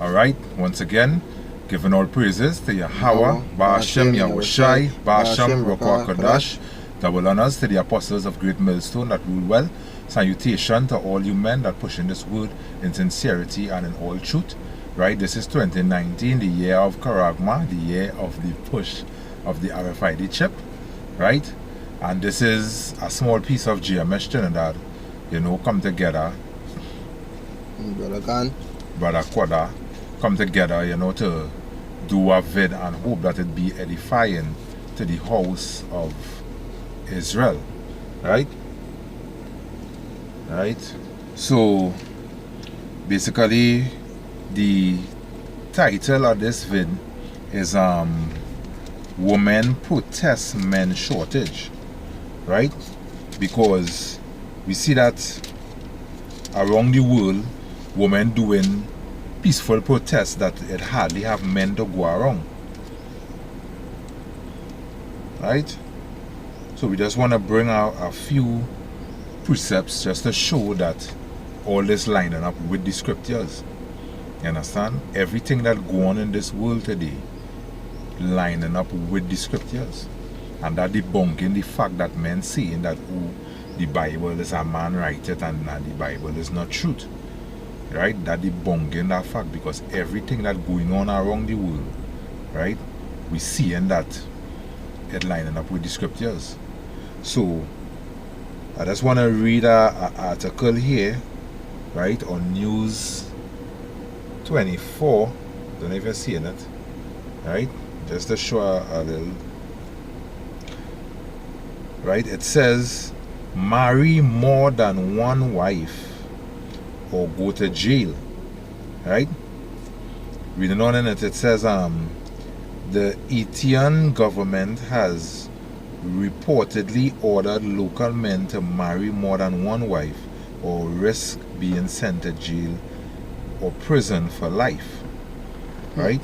Alright, once again, giving all praises to Yahweh, Ba'ashem Yahushai, Ba'ashem Ruach HaKodesh. Double honors to the apostles of Great Millstone that rule well. Salutation to all you men that push in this word in sincerity and in all truth. Right, this is 2019, the year of Karagma, the year of the push of the RFID chip. Right, and this is a small piece of GMS Trinidad, come together. Brother Khan. Brother Quada come together, to do a vid and hope that it be edifying to the house of Israel. Right? Right? So basically the title of this vid is Women Protest Men Shortage. Right? Because we see that around the world women doing peaceful protests that it hardly have men to go around. Right? So we just want to bring out a few precepts just to show that all this lining up with the scriptures. You understand? Everything that go on in this world today lining up with the scriptures. And that debunking the fact that men saying that the Bible is a man write it and the Bible is not truth. Right? That debunking that fact, because everything that going on around the world, right, we seeing that it lining up with the scriptures. So I just want to read an article here, right, on News 24. Don't know if you're seeing it, right? Just to show a little. Right? It says, marry more than one wife or go to jail. Right? Reading on in it, it says the Ethiopian government has reportedly ordered local men to marry more than one wife or risk being sent to jail or prison for life. Right?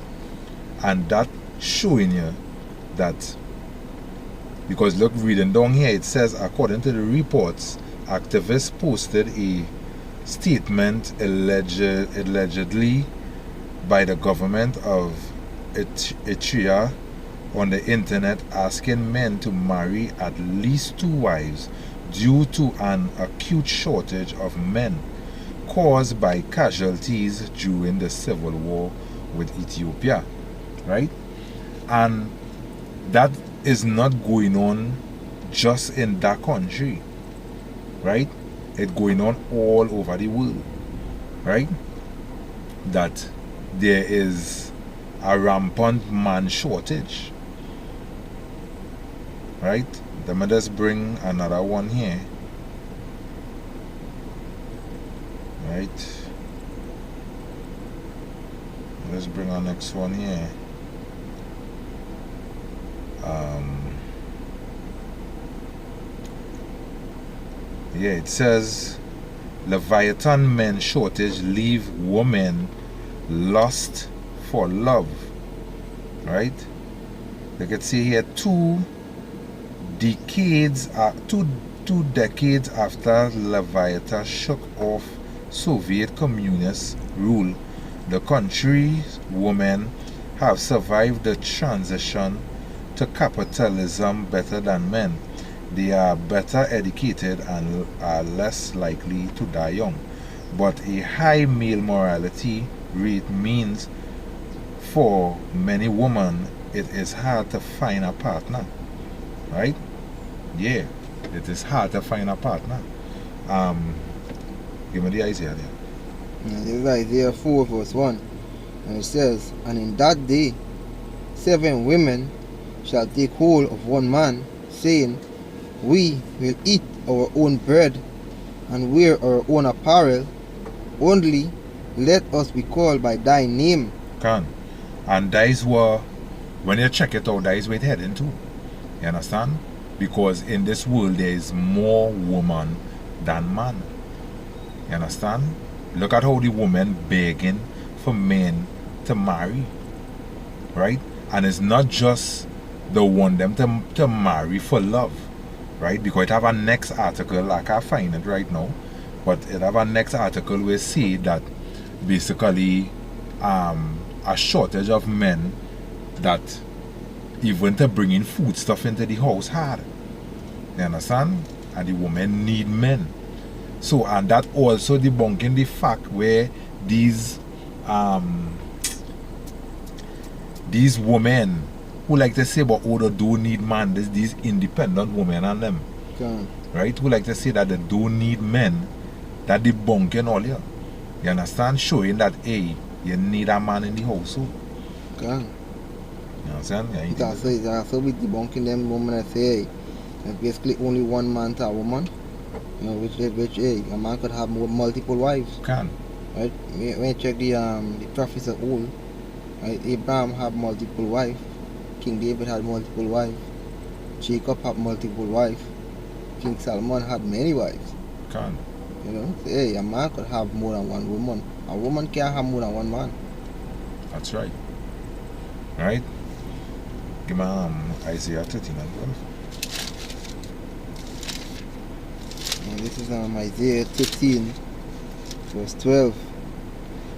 And that showing you that, because look, reading down here, it says according to the reports, activists posted a statement allegedly by the government of Eritrea on the internet asking men to marry at least 2 wives due to an acute shortage of men caused by casualties during the civil war with Ethiopia. Right? And that is not going on just in that country. Right? It's going on all over the world. Right? That there is a rampant man shortage. Right? Let me just bring another one here. Right? Let's bring our next one here. Yeah, it says Leviathan men shortage leave women lost for love. Right? You can see here 2 decades after Leviathan shook off Soviet communist rule, the country's women have survived the transition to capitalism better than men. They are better educated and are less likely to die young. But a high male mortality rate means for many women it is hard to find a partner. Right? Yeah, it is hard to find a partner. Give me the Isaiah there. This is Isaiah 4 verse 1. And it says, and in that day 7 women shall take hold of one man, saying, we will eat our own bread and wear our own apparel, only let us be called by thy name. And that is where, when you check it out, that is where it's heading to. You understand? Because in this world there is more woman than man. You understand? Look at how the woman begging for men to marry. Right? And it's not just they want them to marry for love. Right? Because it have a next article, I can't find it right now, but it have a next article where say that basically a shortage of men that even to bring in food stuff into the house hard. You understand? And the women need men. So, and that also debunking the fact where these women who like to say but they don't need man, these independent women and them, right, who like to say that they don't need men, that debunking all here. You understand? Showing that, hey, you need a man in the household. Okay. You understand? Yeah, It's also with debunking them women that say, hey, there's basically only one man to a woman. You know, which hey, a man could have multiple wives. Can. Right? When you check the prophets of old, right? Abraham had multiple wives, King David had multiple wives, Jacob had multiple wives, King Solomon had many wives. Can. You know, so, hey, a man could have more than one woman. A woman can't have more than one man. That's right. Right? Give me Isaiah 13 and 12. And this is Isaiah 13, verse 12.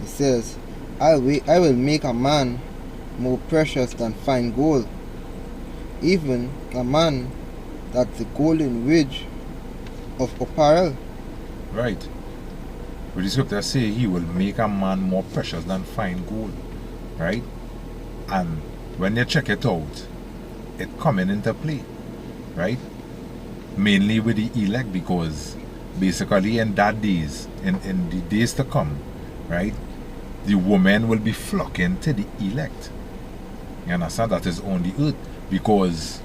It says, I will make a man more precious than fine gold, even a man that's the golden wedge of apparel. Right. But the scripture say he will make a man more precious than fine gold. Right? And when you check it out, it coming into play. Right? Mainly with the elect, because basically in that days, in the days to come, right, the women will be flocking to the elect. You understand? That is on the earth, because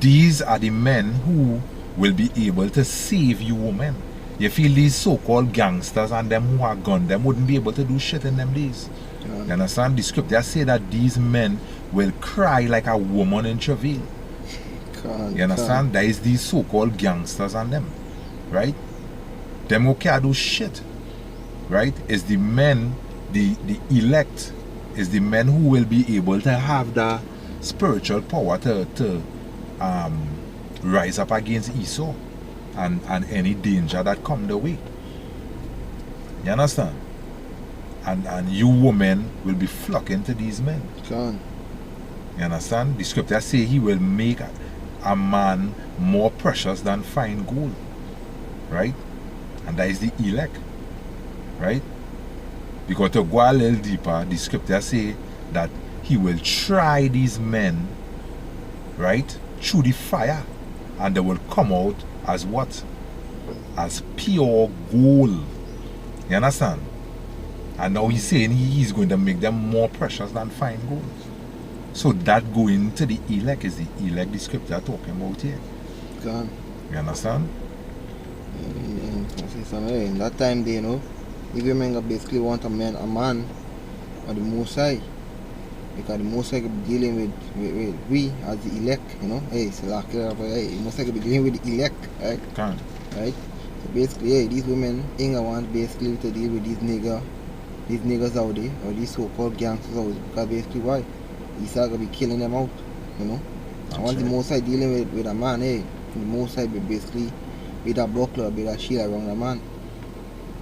these are the men who will be able to save you women. You feel these so-called gangsters and them who are gunned, them wouldn't be able to do shit in them days. Yeah. You understand? The scripture say that these men will cry like a woman in travail. You understand? That is these so-called gangsters and them, right? Them who can't do shit, right? Is the men, the elect, is the men who will be able to have the spiritual power to rise up against Esau and any danger that come their way. You understand? And you women will be flocking to these men. Can. You understand? The scripture say he will make a man more precious than fine gold, right? And that is the elect, right? Because to go a little deeper, the scripture say that he will try these men, right, through the fire, and they will come out as what? As pure gold. You understand? And now he's saying he's going to make them more precious than fine gold. So that going to the elect is the elect the scripture talking about here. Can. You understand? In that time, they, you know, the women basically want a man or the Most High, because the Most High could be dealing with we as the elect, you know. Hey, so like, hey, the Most High could be dealing with the elect, right? Can. Right? So basically, hey, these women ain't want basically to deal with these niggas out there, or these so-called gangsters out there, because basically why? Esau gonna be killing them out, you know. And once the Most High dealing with a man, hey, the Most High be basically with a buckler, with a shield around a man.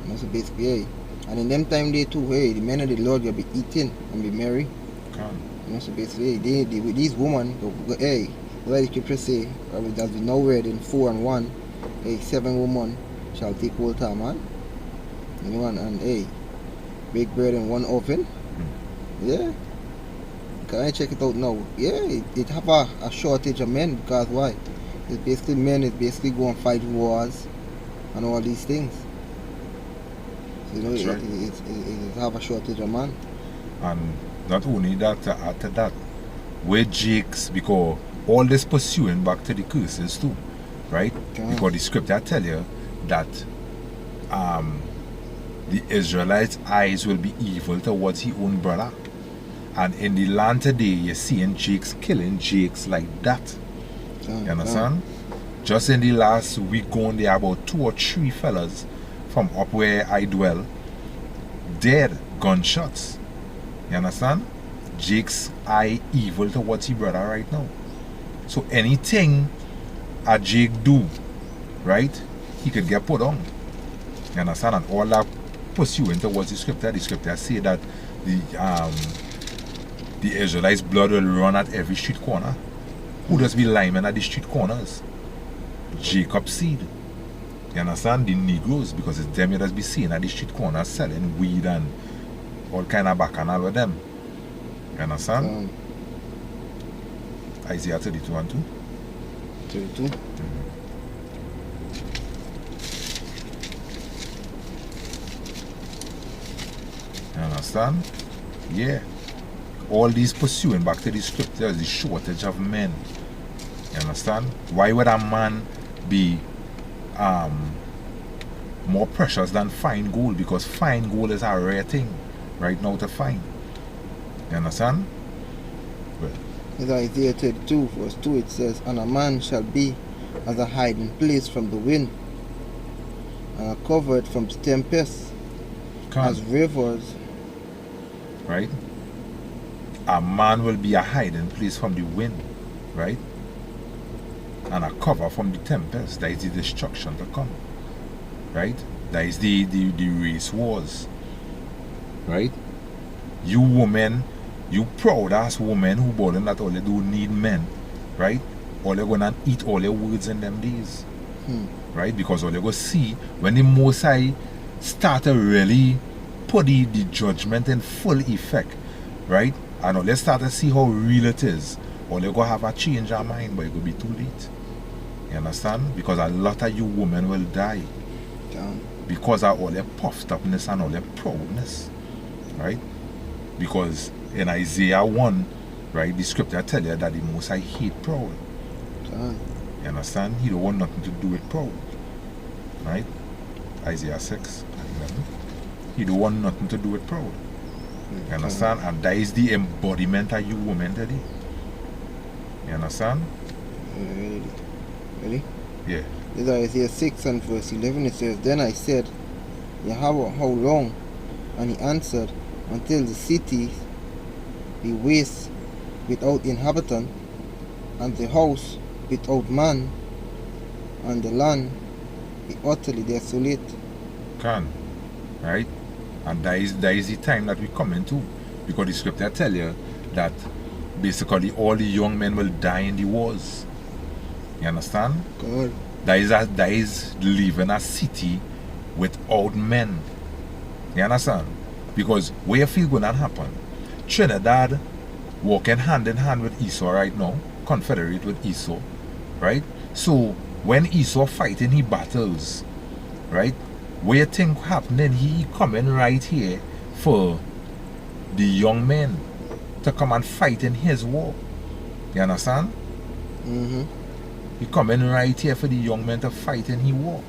You know, so basically, hey. And in them time they too, hey, the men of the Lord will be eating and be merry. Can. You know, so basically, hey, they with these women, hey, like the scripture say, as we know read in 4 and 1, hey, 7 women shall take hold of a man. You know, and hey, bake bread in one oven. Yeah. Can I check it out now? Yeah, it have a shortage of men, because why? It's basically men is basically go and fight wars and all these things. So, you know, That's right. it have a shortage of man. And not only that, after that, where Jakes, because all this pursuing back to the curses too, right? Okay. Because the scripture tell you that the Israelites' eyes will be evil towards his own brother. And in the land today, you're seeing Jakes killing Jakes like that. You understand? Just in the last week gone, there are about 2 or 3 fellas from up where I dwell, dead, gunshots. You understand? Jake's eye evil towards his brother right now. So anything a Jake do, right, he could get put on. You understand? And all that pursuing towards the scripture say that the Israelites' blood will run at every street corner. Who does be linemen at the street corners? Jacob's seed. You understand? The Negroes, because it's them you just be seeing at the street corners selling weed and all kind of bacchanal with them. You understand? Isaiah 32 and 2. 32. You understand? Yeah. All these pursuing back to the scriptures, the shortage of men. You understand? Why would a man be more precious than fine gold? Because fine gold is a rare thing right now to find. You understand? Well, In Isaiah 32, verse 2, it says, "And a man shall be as a hiding place from the wind, and a covert from the tempest, as rivers." Right? A man will be a hiding place from the wind, right? And a cover from the tempest. That is the destruction to come, right? That is the race wars, right? You women, you proud ass women who bother that all they do need men, right? All they're gonna eat all their words in them days, right? Because all they go see when the Most High start to really put the judgment in full effect, right? And let's start to see how real it is. Or they're going to have a change of mind, but it will be too late. You understand? Because a lot of you women will die. Because of all their puffed upness and all their proudness. Right? Because in Isaiah 1, right, the scripture tell you that the Most High hate proud. You understand? He don't want nothing to do with proud. Right? Isaiah 6 and 11. He don't want nothing to do with proud. You understand? And that is the embodiment of you women today. You understand? Ready? Yeah. This is Isaiah 6 and verse 11. It says, "Then I said, Yahweh, how long? And he answered, until the cities be waste without inhabitant, and the house without man, and the land be utterly desolate." Right? And that is the time that we come into. Because the scripture tell you that basically all the young men will die in the wars. You understand? God. That is living a city without men. You understand? Because where you feel going to happen? Trinidad working hand in hand with Esau right now, confederate with Esau, right? So when Esau fighting he battles, right? Where you think happening, he coming right here for the young men to come and fight in his war. You understand? He coming right here for the young men to fight in his war.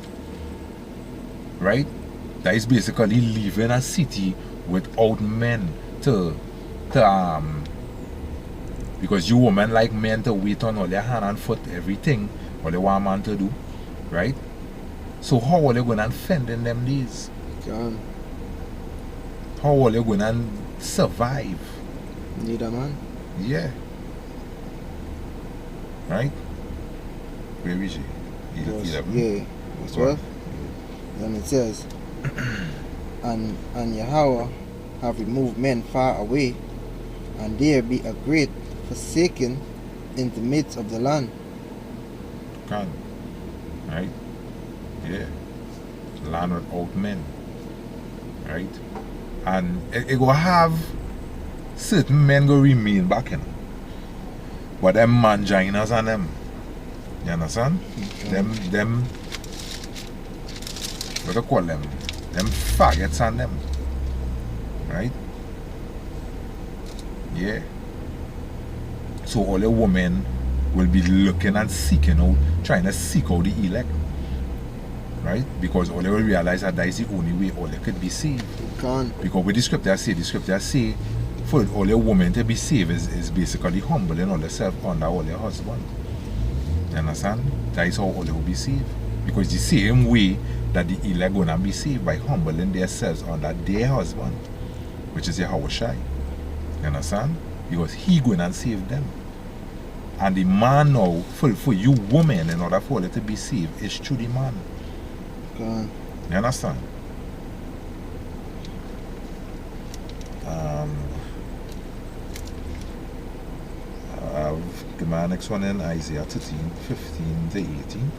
Right? That is basically leaving a city without men because you women like men to wait on all their hand and foot, everything, all they want man to do. Right? So how are they going to fend in them days? How are they going to survive? Need a man. Yeah. Right? Where is he? Yeah. Verse 12. Then it says, and Yahweh have removed men far away, and there be a great forsaken in the midst of the land. Right? Yeah. Land without men. Right? And it will have certain men go remain back in. But them manginas and them. You understand? Them what do you call them? Them faggots and them. Right? Yeah. So all the women will be looking and seeking out, trying to seek out the elect. Right? Because all they will realize that is the only way all they could be saved. Because with the scripture say for all the women to be saved is basically humbling all themselves under all their husband. You understand? That is how all they will be saved. Because the same way that the elect gonna be saved by humbling themselves under their husband, which is Yahweh Shai. You understand? Because he gonna save them. And the man now, for you women, in order for it to be saved, is through the man. You understand? my next one in Isaiah 13, 15 to 18.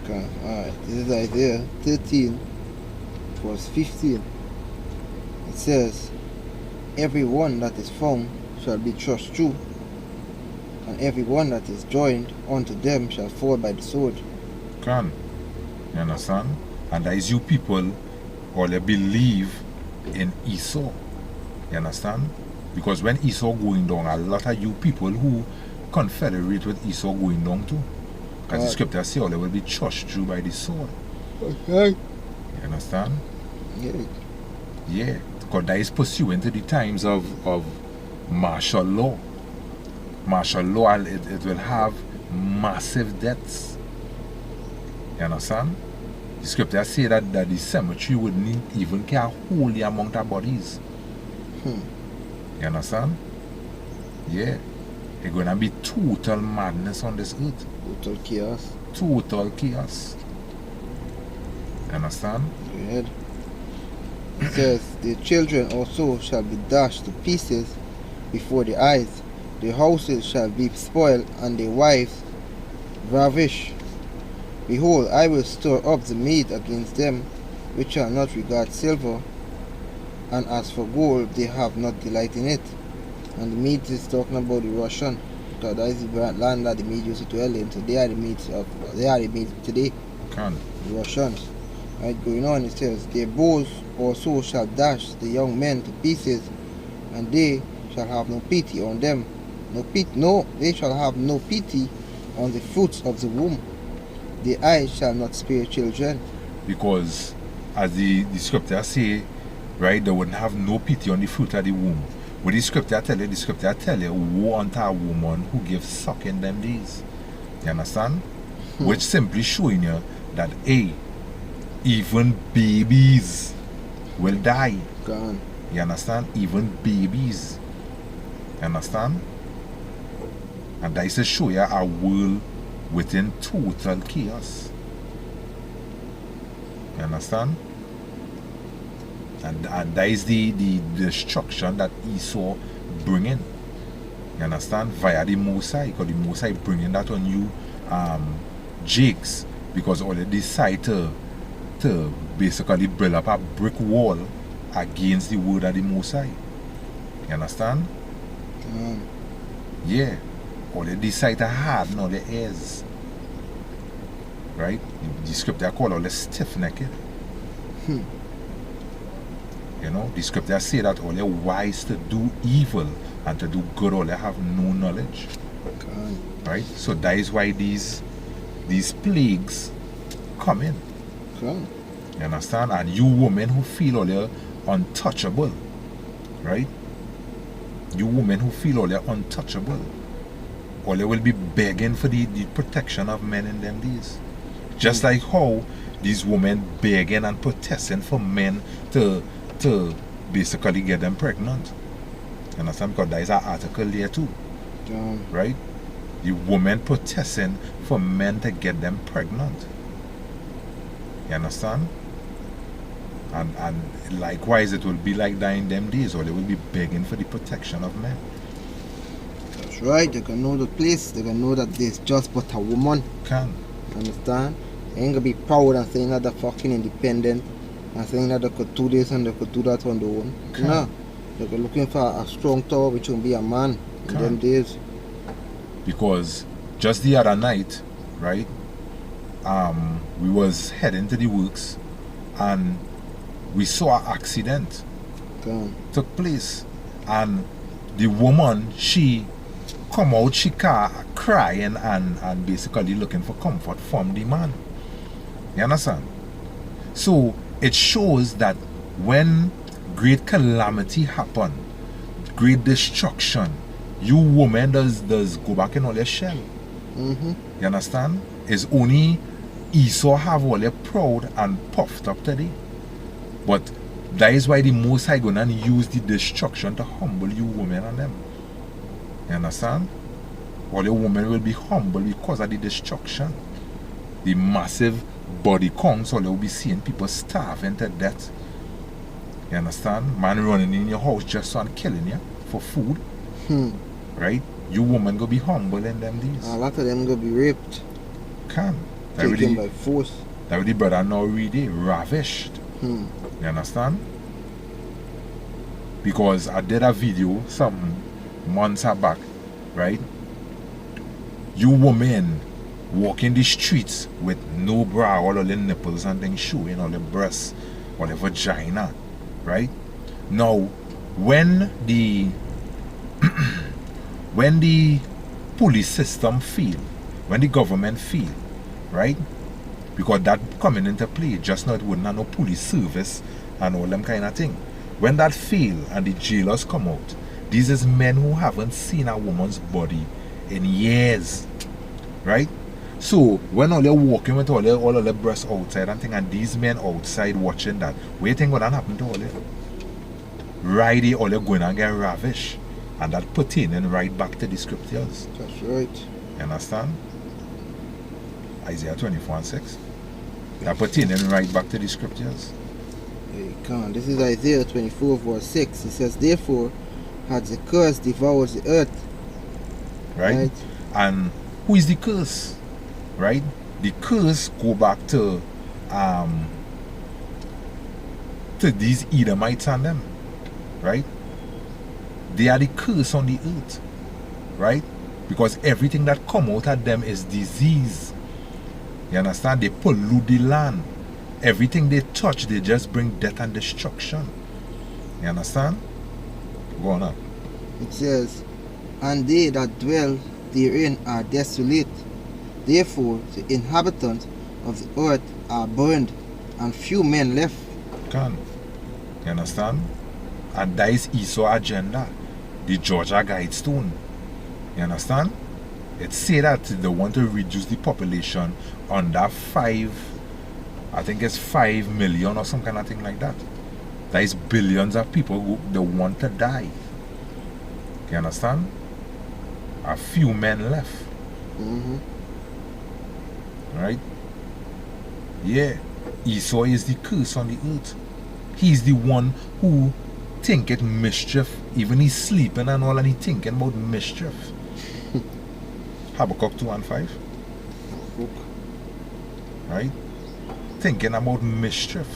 Okay. Alright. This is Isaiah 13, verse 15. It says, every one that is found shall be thrust through, and every one that is joined unto them shall fall by the sword. Can. You understand? And that is you people all they believe in Esau. You understand? Because when Esau going down, a lot of you people who confederate with Esau going down too. Because the scripture say all they will be thrust through by the sword. Okay. You understand? Yeah. Yeah. Because that is pursuant to the times of martial law. Martial law, it will have massive deaths. You understand? The scripture say that the cemetery wouldn't even care hold the amount of bodies. You understand? Yeah. It's going to be total madness on this earth. Total chaos. Total chaos. You understand? Good. It says, the children also shall be dashed to pieces before the eyes. The houses shall be spoiled, and the wives ravished. Behold, I will store up the meat against them, which shall not regard silver, and as for gold, they have not delight in it. And the meat is talking about the Russian, because that is the land that the meat used to dwell in. So they are the meat today. Can. The Russians. Right, going on, it says, their bows also shall dash the young men to pieces, and they shall have no pity on them. They shall have no pity on the fruits of the womb. The eyes shall not spare children. Because as the scripture say, right, they wouldn't have no pity on the fruit of the womb. What the scripture tell you, woe unto a woman who gives suck in them days. You understand? Which simply showing you that even babies will die. Gone. You understand? Even babies. You understand? And that is to show you a world within total chaos. You understand? And that is the destruction that Esau bringing. You understand? Via the Mosai. Because the Mosai bringing that on you, Jakes. Because all they decide to basically build up a brick wall against the word of the Mosai. You understand? Yeah. Or they decide to harden all the ears. Right? The scripture call all the stiff-necked. You know, the scripture say that all the wise to do evil and to do good, all they have no knowledge. Right? So that is why these plagues come in. You understand? And you women who feel all you're untouchable, right? You women who feel all you're untouchable, all they will be begging for the protection of men in them days. Just like how these women begging and protesting for men to basically get them pregnant. You understand? Because there is an article there too. Right? The women protesting for men to get them pregnant. You understand? And likewise it will be like that in them days, or they will be begging for the protection of men. That's right. They can know the place. They can know that there's just but a woman. Can. Understand? They ain't gonna be proud and saying that they're fucking independent and saying that they could do this and they could do that on their own. Can. No. They're looking for a strong tower which will be a man in them days. Because just the other night, right, we was heading to the works and we saw an accident took place, and the woman, she come out she car crying and basically looking for comfort from the man. You understand? So it shows that when great calamity happen, great destruction, you women does go back in all your shell. You understand? It's only Esau have all their proud and puffed up today. But that is why the Most High gonna use the destruction to humble you women and them. You understand? All the women will be humble because of the destruction. The massive body counts, or they will be seeing people starving to death. You understand? Man running in your house just on killing you for food. Right? You woman go be humble in them days. A lot of them gonna be raped, Can. That taken really, by force. that really brother now really ravished. Hmm. You understand? Because I did a video some months back, right? You women walking the streets with no bra, all of the nipples and things showing, all the breasts, or the vagina, right? Now, when the when the police system fail, when the government fail, right? Because that coming into play, just not wouldn't have no police service and all them kind of thing. When that fail and the jailers come out, these is men who haven't seen a woman's body in years, right? So when all they're walking with all of the breasts outside and thing, and these men outside watching that, what do you think what happened to all them? Right, they all going and get ravished, and that pertaining right back to the scriptures. That's right. You understand? Isaiah 24:6. That pertaining right back to the scriptures. There you come. This is Isaiah 24 verse 6. It says, therefore had the curse devoured the earth. Right? And who is the curse? Right? The curse go back to these Edomites and them. Right? They are the curse on the earth. Right? Because everything that come out of them is disease. You understand? They pollute the land. Everything they touch, they just bring death and destruction. You understand? Go on up. It says, and they that dwell therein are desolate. Therefore the inhabitants of the earth are burned, and few men left. Can. You understand? And that is Esau agenda. The Georgia Guidestone. You understand? It say that they want to reduce the population under 5 million or some kind of thing like that. That is billions of people who they want to die. You understand? A few men left. Mm-hmm. Right? Yeah. Esau is the curse on the earth. He's the one who thinketh mischief. Even he's sleeping and all, and he thinking about mischief. Habakkuk 2:5. Right? Thinking about mischief.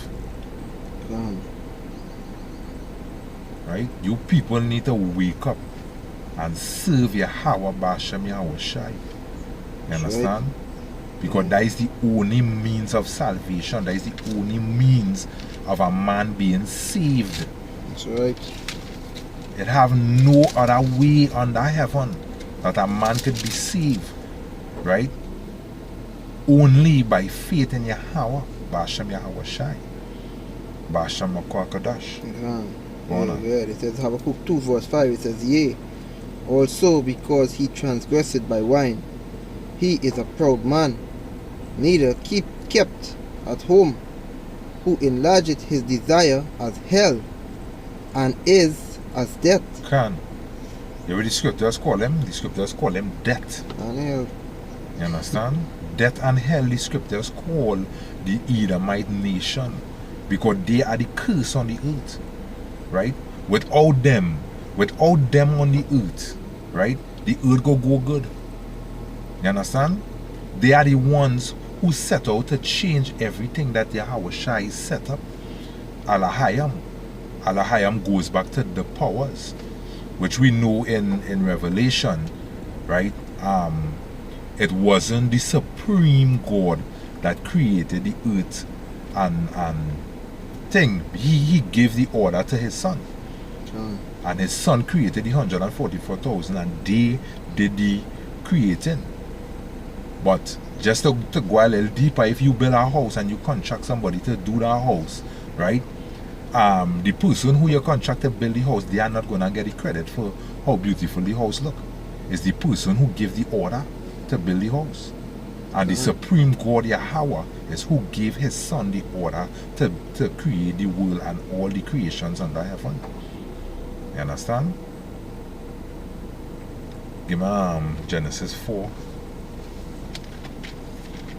Right? You people need to wake up and serve Yahweh Bashem Yahweh Shai. You understand? Because that is the only means of salvation. That is the only means of a man being saved. That's right. It have no other way under heaven that a man could be saved. Right? Only by faith in Yahweh Bashem Yahweh Shai. Bashem Makor Kodash. It says Habakkuk 2 verse 5. It says, yea, also because he transgressed by wine, he is a proud man, neither kept at home, who enlargeth his desire as hell, and is as death. Can. You know the scriptures call him? The scriptures call him death. And hell. You understand? Death and hell, the scriptures call the Edomite nation, because they are the curse on the earth. Right? Without them on the earth, right? The earth go good. You understand? They are the ones who set out to change everything that Yahweh Shai set up. Alahayam goes back to the powers, which we know in Revelation, right? It wasn't the supreme God that created the earth and thing. He gave the order to his son. And his son created the 144,000, and they did the creating. But just to go a little deeper, if you build a house and you contract somebody to do that house, right? The person who you contract to build the house, they are not going to get the credit for how beautiful the house look. It's the person who gave the order to build the house. And the supreme God Yahweh is who gave his son the order to create the world and all the creations under heaven. You understand? Give me Genesis 4.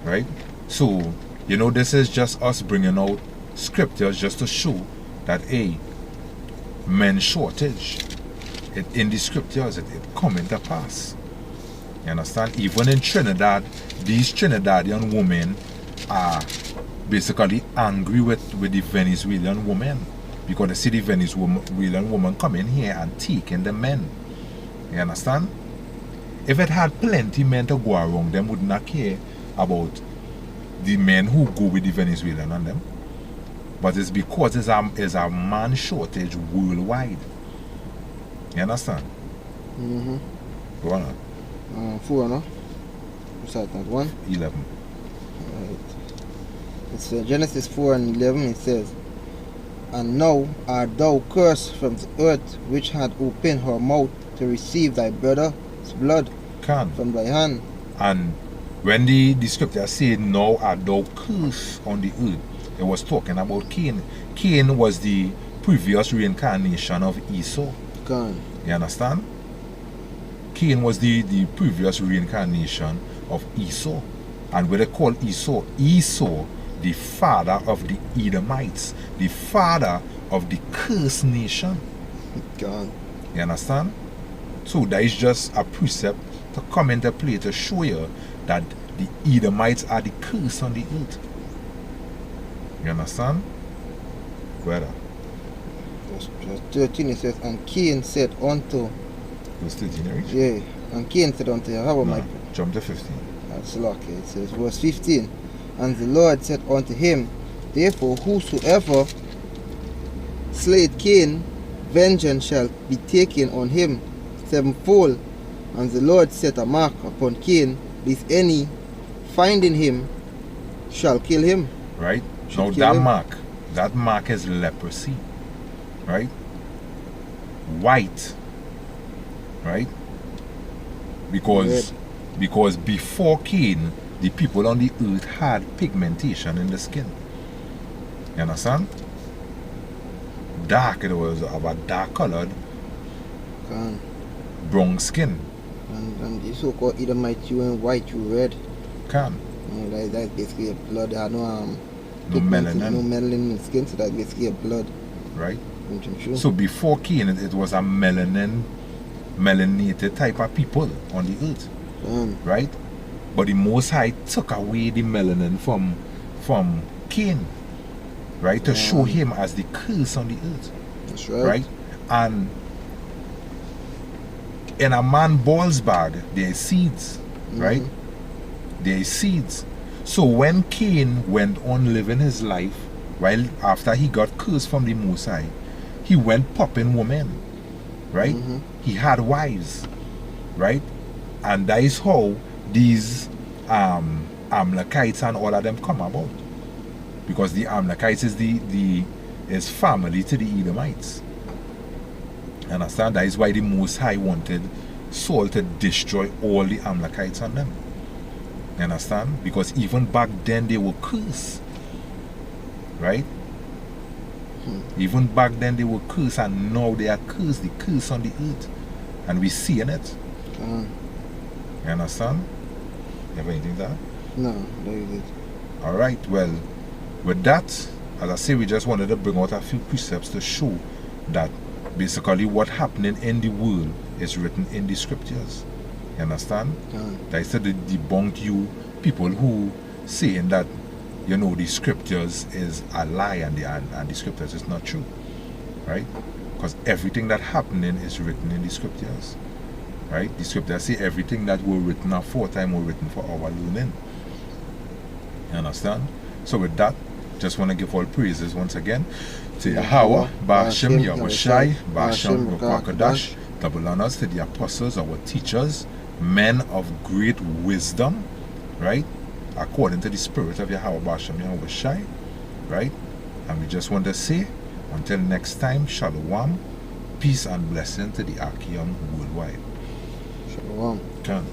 Right? So, you know, this is just us bringing out scriptures just to show that, hey, men shortage. in the scriptures, it coming to pass. You understand? Even in Trinidad, these Trinidadian women are basically angry with the Venezuelan women, because they see the Venezuelan woman coming here and taking the men. You understand? If it had plenty men to go around, them would not care about the men who go with the Venezuelan and them. But it's because there's a man shortage worldwide. You understand? Mm-hmm. Go on. 4, no? Start at 1. 11. Right. It's Genesis 4 and 11. It says, "And now art thou cursed from the earth, which had opened her mouth to receive thy brother's blood Can. from thy hand." And when the scripture said, "Now art thou cursed on the earth," it was talking about Cain. Cain was the previous reincarnation of Esau. Can. You understand? Cain was the previous reincarnation of Esau. And what they call Esau? Esau, the father of the Edomites, the father of the cursed nation. Can. You understand? So that is just a precept to come into play to show you that the Edomites are the curse on the earth. You understand? Brother. Verse 13 it says, "And Cain said unto..." Verse 13, you reach? Yeah. "And Cain said unto Yahweh, No, my..." jump to 15. That's lucky. It says, verse 15, "And the Lord said unto him, Therefore whosoever slayeth Cain, vengeance shall be taken on him sevenfold. And the Lord set a mark upon Cain, lest any finding him shall kill him." Right? Should Now kill him. that mark is leprosy. Right? White. Right? Because before Cain, the people on the earth had pigmentation in the skin. You understand? Dark, it was of a dark colored Can. brown skin. And the so-called Edomite, you in white, you red. Can. That's basically a blood. They had no No pigment, melanin. no melanin in the skin, so that's basically a blood. Right? True. So before Cain, it was a melanated type of people on the earth. Right? But the Most High took away the melanin from Cain, right? To show him as the curse on the earth. That's right. Right? And in a man's balls bag, there is seeds. Right? There is seeds. So when Cain went on living his life, while after he got cursed from the Most High, he went popping women. Right? He had wives. Right? And that is how these Amalekites and all of them come about. Because the Amalekites is family to the Edomites. Understand? That is why the Most High wanted Saul to destroy all the Amalekites on them. Understand? Because even back then they were cursed. Right? Even back then they were cursed, and now they are cursed, the curse on the earth. And we see in it. You understand? You have anything to add? No, that is it. Alright, well, with that, as I say, we just wanted to bring out a few precepts to show that basically what happening in the world is written in the scriptures. You understand? That is to debunk you people who saying that, you know, the scriptures is a lie and the scriptures is not true. Right? Because everything that happening is written in the scriptures. Right? The scriptures say everything that were written aforetime were written for our learning. You understand? So with that, just want to give all praises once again to Yahweh, Ba'ashem, Yahushai, Ba'ashem, Rukwakadash. Double honors to the apostles, our teachers, men of great wisdom, right? According to the spirit of Yahweh, Ba'ashem, Yahushai, right? And we just want to say, until next time, Shalom, peace and blessing to the Akim worldwide. Shalom. Can.